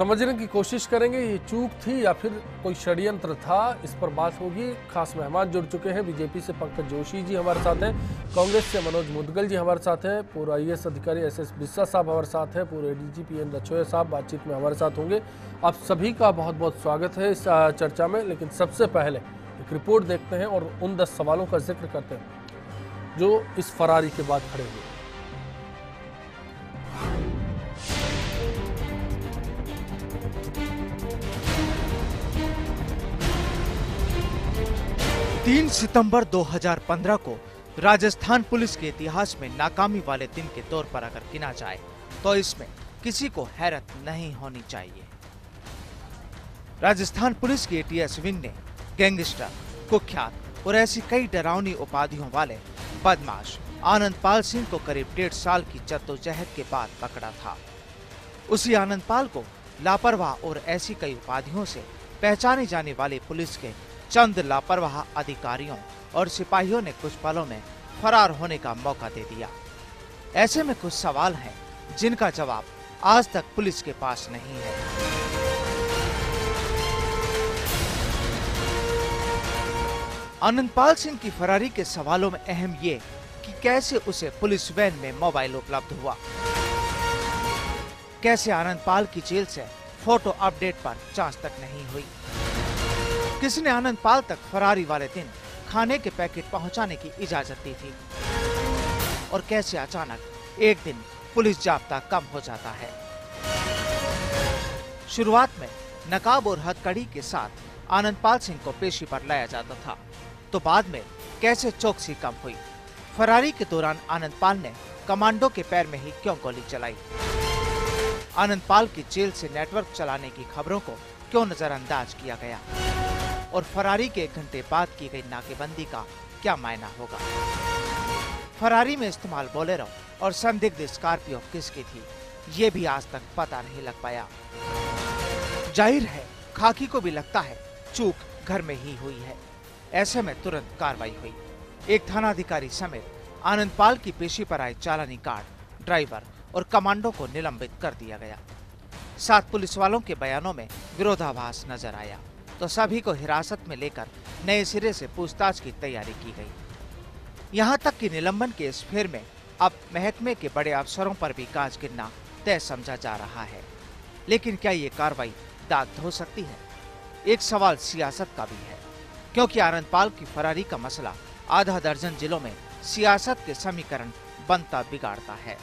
समझने की कोशिश करेंगे ये चूक थी या फिर कोई षड्यंत्र था, इस पर बात होगी। खास मेहमान जुड़ चुके हैं। बीजेपी से पंकज जोशी जी हमारे साथ हैं, कांग्रेस से मनोज मुदगल जी हमारे साथ हैं, पूर्व IAS अधिकारी SS बिस्सा साहब हमारे साथ हैं, पूर्व ADG PN रचोया साहब बातचीत में हमारे साथ होंगे। आप सभी का बहुत बहुत स्वागत है इस चर्चा में। लेकिन सबसे पहले एक रिपोर्ट देखते हैं और उन 10 सवालों का जिक्र करते हैं जो इस फरारी के बाद खड़े हुए। 3 सितंबर 2015 को राजस्थान पुलिस के इतिहास में नाकामी वाले दिन के तौर पर अगर गिना जाए तो इसमें किसी को हैरत नहीं होनी चाहिए। राजस्थान पुलिस की ATS विंग ने गैंगस्टर, कुख्यात और ऐसी कई डरावनी उपाधियों वाले बदमाश आनंदपाल सिंह को करीब 1.5 साल की जद्दोजहद के बाद पकड़ा था। उसी आनंदपाल को लापरवाह और ऐसी कई उपाधियों से पहचाने जाने वाले पुलिस के चंद लापरवाह अधिकारियों और सिपाहियों ने कुछ पलों में फरार होने का मौका दे दिया। ऐसे में कुछ सवाल हैं जिनका जवाब आज तक पुलिस के पास नहीं है। आनंदपाल सिंह की फरारी के सवालों में अहम ये कि कैसे उसे पुलिस वैन में मोबाइल उपलब्ध हुआ, कैसे आनंदपाल की जेल से फोटो अपडेट पर जांच तक नहीं हुई, किसने आनंदपाल तक फरारी वाले दिन खाने के पैकेट पहुंचाने की इजाजत दी थी, और कैसे अचानक एक दिन पुलिस जाब्ता कम हो जाता है। शुरुआत में नकाब और हथकड़ी के साथ आनंदपाल सिंह को पेशी पर लाया जाता था, तो बाद में कैसे चौकसी कम हुई, फरारी के दौरान आनंदपाल ने कमांडो के पैर में ही क्यों गोली चलाई, आनंदपाल की जेल से नेटवर्क चलाने की खबरों को क्यों नजरअंदाज किया गया, और फरारी के 1 घंटे बाद की गई नाकेबंदी का क्या मायना होगा। फरारी में इस्तेमाल बोलेरो और संदिग्ध स्कॉर्पियो किसकी थी, ये भी आज तक पता नहीं लग पाया। जाहिर है खाकी को भी लगता है चूक घर में ही हुई है। ऐसे में तुरंत कार्रवाई हुई। एक थानाधिकारी समेत आनंदपाल की पेशी पर आए चालानी गार्ड, ड्राइवर और कमांडो को निलंबित कर दिया गया। 7 पुलिस वालों के बयानों में विरोधाभास नजर आया, तो सभी को हिरासत में लेकर नए सिरे से पूछताछ की तैयारी की गई। यहाँ तक कि निलंबन के इस फेर में अब महकमे के बड़े अफसरों पर भी गाज गिरना तय समझा जा रहा है। लेकिन क्या ये कार्रवाई दाग धो सकती है? एक सवाल सियासत का भी है, क्योंकि आनंदपाल की फरारी का मसला आधा दर्जन जिलों में सियासत के समीकरण बनता बिगाड़ता है।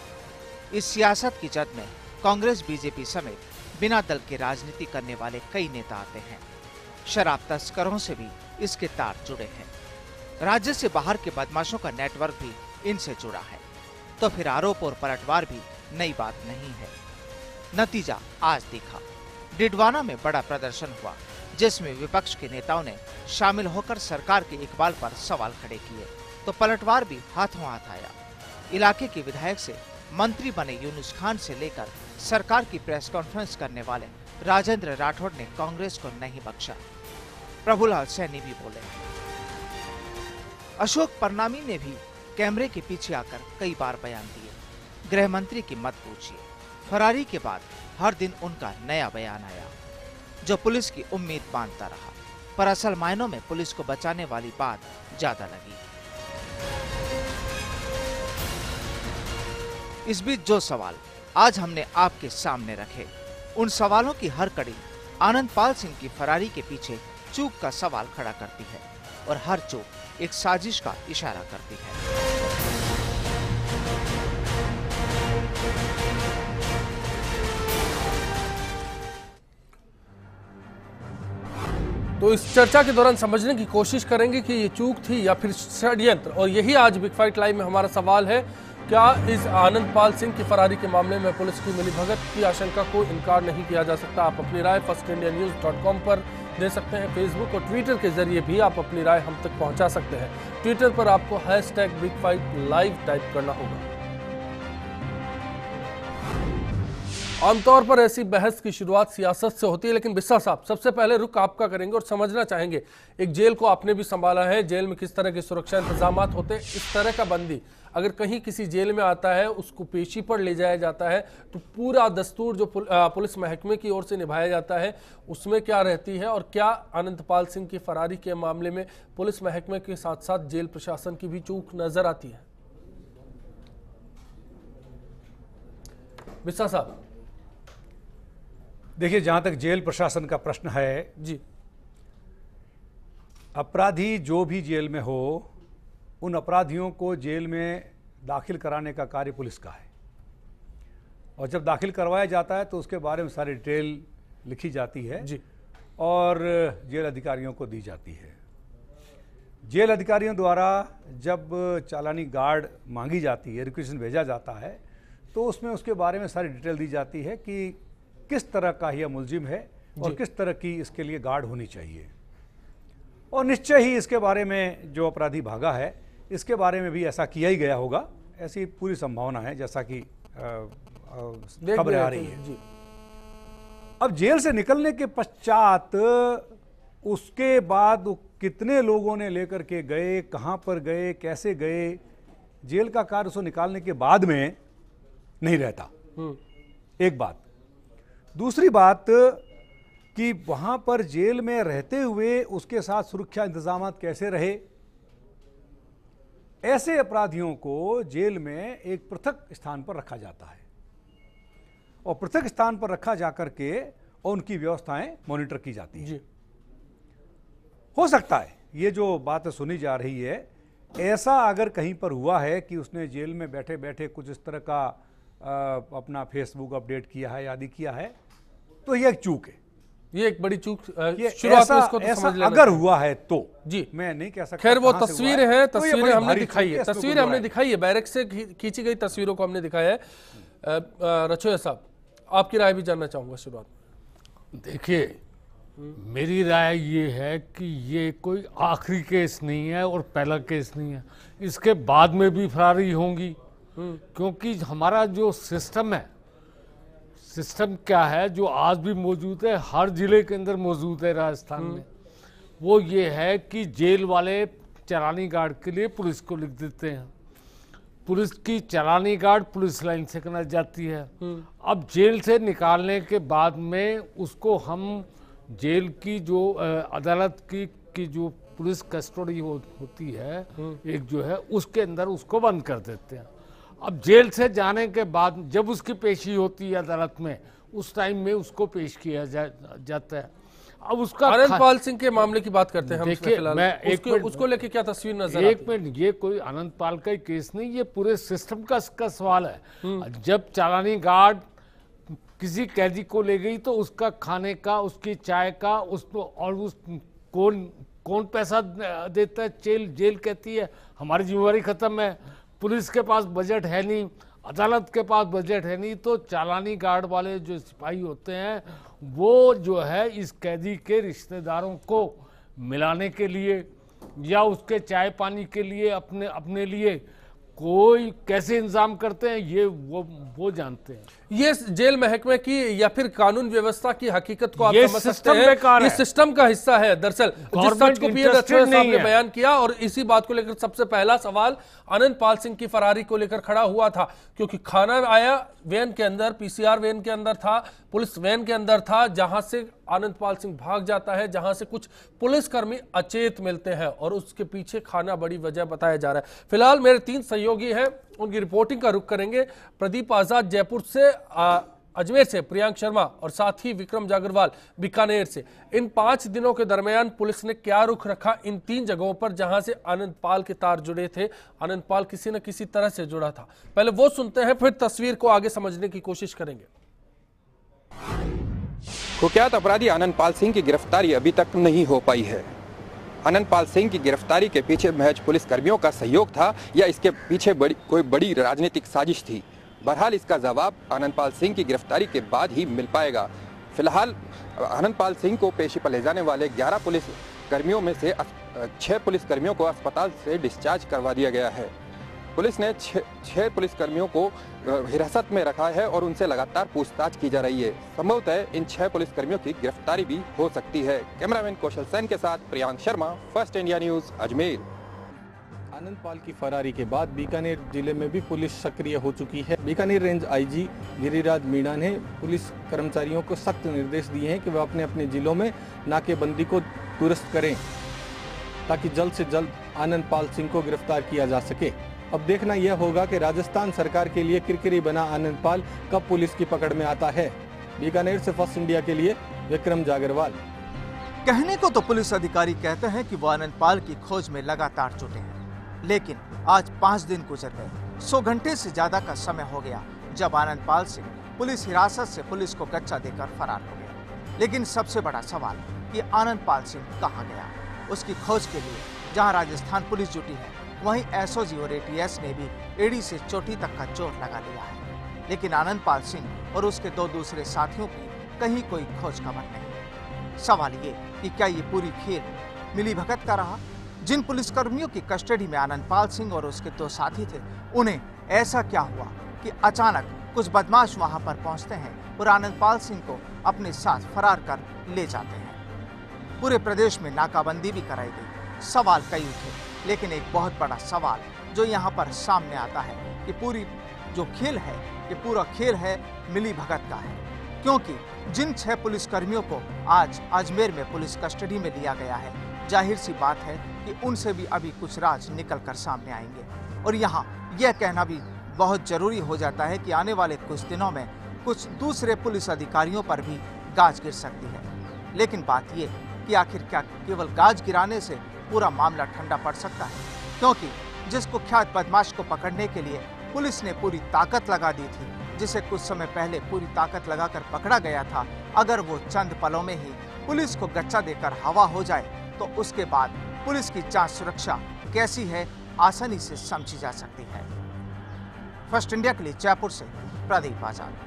इस सियासत की जद में कांग्रेस, BJP समेत बिना दल के राजनीति करने वाले कई नेता आते हैं। शराब तस्करों से भी इसके तार जुड़े हैं। राज्य से बाहर के बदमाशों का नेटवर्क भी इनसे जुड़ा है। तो फिर आरोप और पलटवार भी नई बात नहीं है। नतीजा आज दिखा। डिडवाना में बड़ा प्रदर्शन हुआ, जिसमें विपक्ष के नेताओं ने शामिल होकर सरकार के इकबाल पर सवाल खड़े किए, तो पलटवार भी हाथों हाथ आया। इलाके के विधायक से मंत्री बने यूनुस खान से लेकर सरकार की प्रेस कॉन्फ्रेंस करने वाले राजेंद्र राठौड़ ने कांग्रेस को नहीं बख्शा। प्रभुलाल सैनी भी बोले। अशोक परनामी ने भी कैमरे के पीछे आकर कई बार बयान दिए। गृह मंत्री की मत पूछिए। फरारी के बाद हर दिन उनका नया बयान आया, जो पुलिस की उम्मीद बांधता रहा, पर असल मायनों में पुलिस को बचाने वाली बात ज्यादा लगी। इस बीच जो सवाल आज हमने आपके सामने रखे, उन सवालों की हर कड़ी आनंदपाल सिंह की फरारी के पीछे चूक का सवाल खड़ा करती है, और हर चूक एक साजिश का इशारा करती है। तो इस चर्चा के दौरान समझने की कोशिश करेंगे कि ये चूक थी या फिर षड्यंत्र, और यही आज बिग फाइट लाइव में हमारा सवाल है। क्या इस आनंदपाल सिंह की फरारी के मामले में पुलिस की मिलीभगत की आशंका को इनकार नहीं किया जा सकता? आप अपनी राय firstindianews.com पर दे सकते हैं। फेसबुक और ट्विटर के जरिए भी आप अपनी राय हम तक पहुंचा सकते हैं। ट्विटर पर आपको #BigFightLive टाइप करना होगा। आमतौर पर ऐसी बहस की शुरुआत सियासत से होती है, लेकिन बिस्सा साहब सबसे पहले रुख आपका करेंगे और समझना चाहेंगे, एक जेल को आपने भी संभाला है, जेल में किस तरह के सुरक्षा इंतजाम होते हैं। इस तरह का बंदी अगर कहीं किसी जेल में आता है, उसको पेशी पर ले जाया जाता है, तो पूरा दस्तूर जो पुलिस महकमे की ओर से निभाया जाता है उसमें क्या रहती है, और क्या आनंदपाल सिंह की फरारी के मामले में पुलिस महकमे के साथ साथ जेल प्रशासन की भी चूक नजर आती है? बिस्सा साहब देखिए, जहां तक जेल प्रशासन का प्रश्न है जी, अपराधी जो भी जेल में हो, उन अपराधियों को जेल में दाखिल कराने का कार्य पुलिस का है। और जब दाखिल करवाया जाता है तो उसके बारे में सारी डिटेल लिखी जाती है जी, और जेल अधिकारियों को दी जाती है। जेल अधिकारियों द्वारा जब चालानी गार्ड मांगी जाती है, रिक्वेशन भेजा जाता है, तो उसमें उसके बारे में सारी डिटेल दी जाती है कि किस तरह का यह मुलजिम है और किस तरह की इसके लिए गार्ड होनी चाहिए। और निश्चय ही इसके बारे में जो अपराधी भागा है, इसके बारे में भी ऐसा किया ही गया होगा, ऐसी पूरी संभावना है, जैसा कि खबर आ रही है जी। अब जेल से निकलने के पश्चात उसके बाद कितने लोगों ने लेकर के गए, कहां पर गए, कैसे गए, जेल का कार्य उसको निकालने के बाद में नहीं रहता। एक बात। दूसरी बात कि वहां पर जेल में रहते हुए उसके साथ सुरक्षा इंतजाम कैसे रहे। ऐसे अपराधियों को जेल में एक पृथक स्थान पर रखा जाता है और पृथक स्थान पर रखा जाकर के और उनकी व्यवस्थाएं मॉनिटर की जाती हैं। हो सकता है ये जो बात सुनी जा रही है, ऐसा अगर कहीं पर हुआ है कि उसने जेल में बैठे बैठे कुछ इस तरह का अपना फेसबुक अपडेट किया है, आदि किया है, तो ये एक चूक है, ये एक बड़ी चूक शुरुआत में इसको तो समझ लेना अगर हुआ है तो जी, मैं नहीं कह सकता। खैर वो तस्वीरें हैं, तस्वीरें हमने दिखाई है, तस्वीरें हमने दिखाई है, बैरक से खींची गई तस्वीरों को हमने दिखाया है। रचोया साहब, आपकी राय भी जानना चाहूंगा शुरुआत में। देखिए, मेरी राय ये है कि ये कोई आखिरी केस नहीं है और पहला केस नहीं है, इसके बाद में भी फरारी होंगी, क्योंकि हमारा जो सिस्टम है, सिस्टम क्या है जो आज भी मौजूद है, हर जिले के अंदर मौजूद है राजस्थान में, वो ये है कि जेल वाले चालानी गार्ड के लिए पुलिस को लिख देते हैं, पुलिस की चालानी गार्ड पुलिस लाइन से करना जाती है। अब जेल से निकालने के बाद में उसको हम जेल की जो अदालत की जो पुलिस कस्टडी होती है, एक जो है उसके अंदर उसको बंद कर देते हैं। अब जेल से जाने के बाद जब उसकी पेशी होती है अदालत में, उस टाइम में उसको पेश किया जाता है। अब उसका आनंदपाल सिंह के मामले की बात करते हैं हम। देखिए, मैं उसको लेके क्या तस्वीर नजर आती है? एक मिनट, ये कोई आनंदपाल का ही केस नहीं, ये पूरे सिस्टम का सवाल है। जब चालानी गार्ड किसी कैदी को ले गई तो उसका खाने का, उसकी चाय का, उसको और उस कौन पैसा देता है? जेल कहती है हमारी जिम्मेवारी खत्म है, पुलिस के पास बजट है नहीं, अदालत के पास बजट है नहीं, तो चालानी गार्ड वाले जो सिपाही होते हैं वो जो है इस कैदी के रिश्तेदारों को मिलाने के लिए या उसके चाय पानी के लिए अपने लिए कोई कैसे इंतजाम करते हैं, ये वो जानते हैं। ये जेल महकमे की या फिर कानून व्यवस्था की हकीकत को आप ये समझ सकते सिस्टम हैं, बेकार ये है। सिस्टम का हिस्सा है दरअसल, जिस सच को पीएम रचोया साहब ने बयान किया। और इसी बात को लेकर सबसे पहला सवाल आनंदपाल सिंह की फरारी को लेकर खड़ा हुआ था, क्योंकि खाना आया वैन के अंदर, पीसीआर वैन के अंदर था, पुलिस वैन के अंदर था, जहां से आनंदपाल सिंह भाग जाता है, जहां से कुछ पुलिसकर्मी अचेत मिलते हैं और उसके पीछे खाना बड़ी वजह बताया जा रहा है। फिलहाल मेरे 3 सहयोगी हैं, उनकी रिपोर्टिंग का रुख करेंगे। प्रदीप आजाद जयपुर से, अजमेर से प्रियांक शर्मा और साथ ही विक्रम जागरवाल बीकानेर से। इन 5 दिनों के दरमियान पुलिस ने क्या रुख रखा इन 3 जगहों पर जहां से आनंदपाल के तार जुड़े थे? आनंदपाल किसी न किसी तरह से जुड़ा था। पहले वो सुनते हैं, फिर तस्वीर को आगे समझने की कोशिश करेंगे। कुख्यात अपराधी आनंदपाल सिंह की गिरफ्तारी अभी तक नहीं हो पाई है। आनंदपाल सिंह की गिरफ्तारी के पीछे महज पुलिस कर्मियों का सहयोग था या इसके पीछे कोई बड़ी राजनीतिक साजिश थी? बहरहाल इसका जवाब आनंदपाल सिंह की गिरफ्तारी के बाद ही मिल पाएगा। फिलहाल आनंदपाल सिंह को पेशी पर ले जाने वाले 11 पुलिस कर्मियों में से 6 पुलिस कर्मियों को अस्पताल से डिस्चार्ज करवा दिया गया है। पुलिस ने छह पुलिसकर्मियों को हिरासत में रखा है और उनसे लगातार पूछताछ की जा रही है। संभवतः इन 6 पुलिसकर्मियों की गिरफ्तारी भी हो सकती है। कैमरामैन कौशल सेन के साथ Priyank Sharma, First India News, Ajmer. Anand Pal की फरारी के बाद बीकानेर जिले में भी पुलिस सक्रिय हो चुकी है। बीकानेर रेंज आईजी गिरिराज मीणा ने पुलिस कर्मचारियों को सख्त निर्देश दिए हैं कि वह अपने अपने जिलों में नाकेबंदी को दुरुस्त करें ताकि जल्द से जल्द आनंद पाल सिंह को गिरफ्तार किया जा सके। अब देखना यह होगा कि राजस्थान सरकार के लिए किरकिरी बना आनंद पाल कब पुलिस की पकड़ में आता है। बीकानेर से फर्स्ट इंडिया के लिए विक्रम जागरवाल। कहने को तो पुलिस अधिकारी कहते हैं कि वो आनंद पाल की खोज में लगातार जुटे हैं, लेकिन आज 5 दिन गुजर गए। 100 घंटे से ज्यादा का समय हो गया जब आनंद पाल सिंह पुलिस हिरासत से पुलिस को गच्चा देकर फरार हो गया। लेकिन सबसे बड़ा सवाल कि आनंद पाल सिंह कहां गया। उसकी खोज के लिए जहां राजस्थान पुलिस जुटी है, वहीं एसओजी और एटीएस ने भी एड़ी से चोटी तक का जोर लगा लिया है। लेकिन आनंद पाल सिंह और उसके 2 दूसरे साथियों की कहीं कोई खोज खबर नहीं। सवाल ये कि क्या ये पूरी खेल मिलीभगत का रहा। जिन पुलिसकर्मियों की कस्टडी में आनंद पाल सिंह और उसके 2 साथी थे, उन्हें ऐसा क्या हुआ कि अचानक कुछ बदमाश वहां पर पहुंचते हैं और आनंद पाल सिंह को अपने साथ फरार कर ले जाते हैं। पूरे प्रदेश में नाकाबंदी भी कराई गई। सवाल कई उठे, लेकिन एक बहुत बड़ा सवाल जो यहाँ पर सामने आता है कि पूरी जो खेल है, ये पूरा खेल है मिलीभगत का है। क्योंकि जिन 6 पुलिसकर्मियों को आज अजमेर में पुलिस कस्टडी में लिया गया है, जाहिर सी बात है कि उनसे भी अभी कुछ राज निकल कर सामने आएंगे। और यहाँ यह कहना भी बहुत जरूरी हो जाता है कि आने वाले कुछ दिनों में कुछ दूसरे पुलिस अधिकारियों पर भी गाज गिर सकती है। लेकिन बात यह कि आखिर क्या केवल गाज गिराने से पूरा मामला ठंडा पड़ सकता है? क्योंकि जिस कुख्यात बदमाश को पकड़ने के लिए पुलिस ने पूरी ताकत लगा दी थी, जिसे कुछ समय पहले पूरी ताकत लगाकर पकड़ा गया था, अगर वो चंद पलों में ही पुलिस को गच्चा देकर हवा हो जाए तो उसके बाद पुलिस की जांच सुरक्षा कैसी है, आसानी से समझी जा सकती है। फर्स्ट इंडिया के लिए जयपुर से प्रदीप आजाद।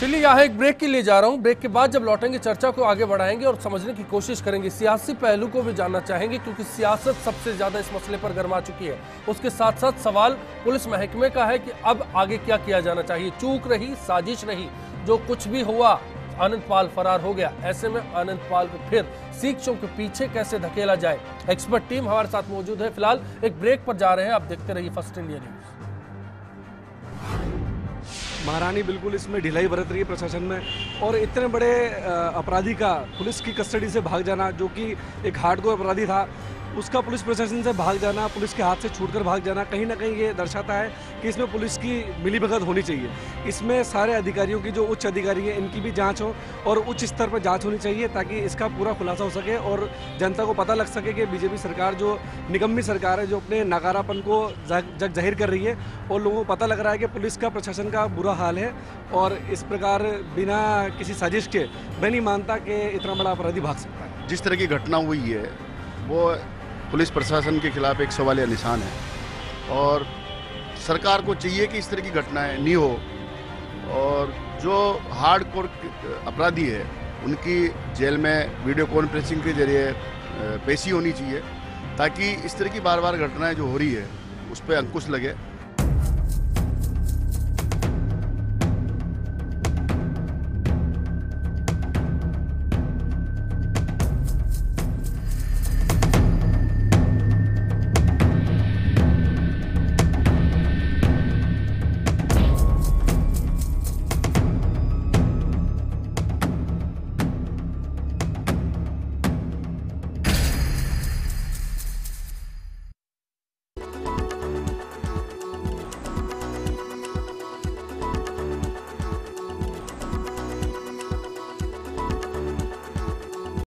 चलिए यहाँ एक ब्रेक के लिए जा रहा हूँ। ब्रेक के बाद जब लौटेंगे चर्चा को आगे बढ़ाएंगे और समझने की कोशिश करेंगे। सियासी पहलू को भी जानना चाहेंगे क्योंकि सियासत सबसे ज्यादा इस मसले पर गर्मा चुकी है। उसके साथ साथ सवाल पुलिस महकमे का है कि अब आगे क्या किया जाना चाहिए। चूक रही, साजिश रही, जो कुछ भी हुआ, आनंद पाल फरार हो गया। ऐसे में आनंद पाल को फिर शिक्षकों के पीछे कैसे धकेला जाए। एक्सपर्ट टीम हमारे साथ मौजूद है। फिलहाल एक ब्रेक पर जा रहे हैं। आप देखते रहिए फर्स्ट इंडिया न्यूज। महारानी बिल्कुल इसमें ढिलाई बरत रही है प्रशासन में, और इतने बड़े अपराधी का पुलिस की कस्टडी से भाग जाना, जो कि एक हार्डकोर अपराधी था, उसका पुलिस प्रशासन से भाग जाना, पुलिस के हाथ से छूटकर भाग जाना, कहीं ना कहीं ये दर्शाता है कि इसमें पुलिस की मिलीभगत होनी चाहिए। इसमें सारे अधिकारियों की, जो उच्च अधिकारी हैं, इनकी भी जांच हो और उच्च स्तर पर जांच होनी चाहिए ताकि इसका पूरा खुलासा हो सके और जनता को पता लग सके कि बीजेपी सरकार जो निकम्मी सरकार है, जो अपने नकारापन को जग जाहिर कर रही है, और लोगों को पता लग रहा है कि पुलिस का, प्रशासन का बुरा हाल है। और इस प्रकार बिना किसी साजिश के मैं नहीं मानता कि इतना बड़ा अपराधी भाग सकता है। जिस तरह की घटना हुई है वो पुलिस प्रशासन के खिलाफ एक सवालिया निशान है, और सरकार को चाहिए कि इस तरह की घटनाएं नहीं हो, और जो हार्डकोर अपराधी है उनकी जेल में वीडियो कॉन्फ्रेंसिंग के जरिए पेशी होनी चाहिए ताकि इस तरह की बार बार घटनाएं जो हो रही है उस पर अंकुश लगे।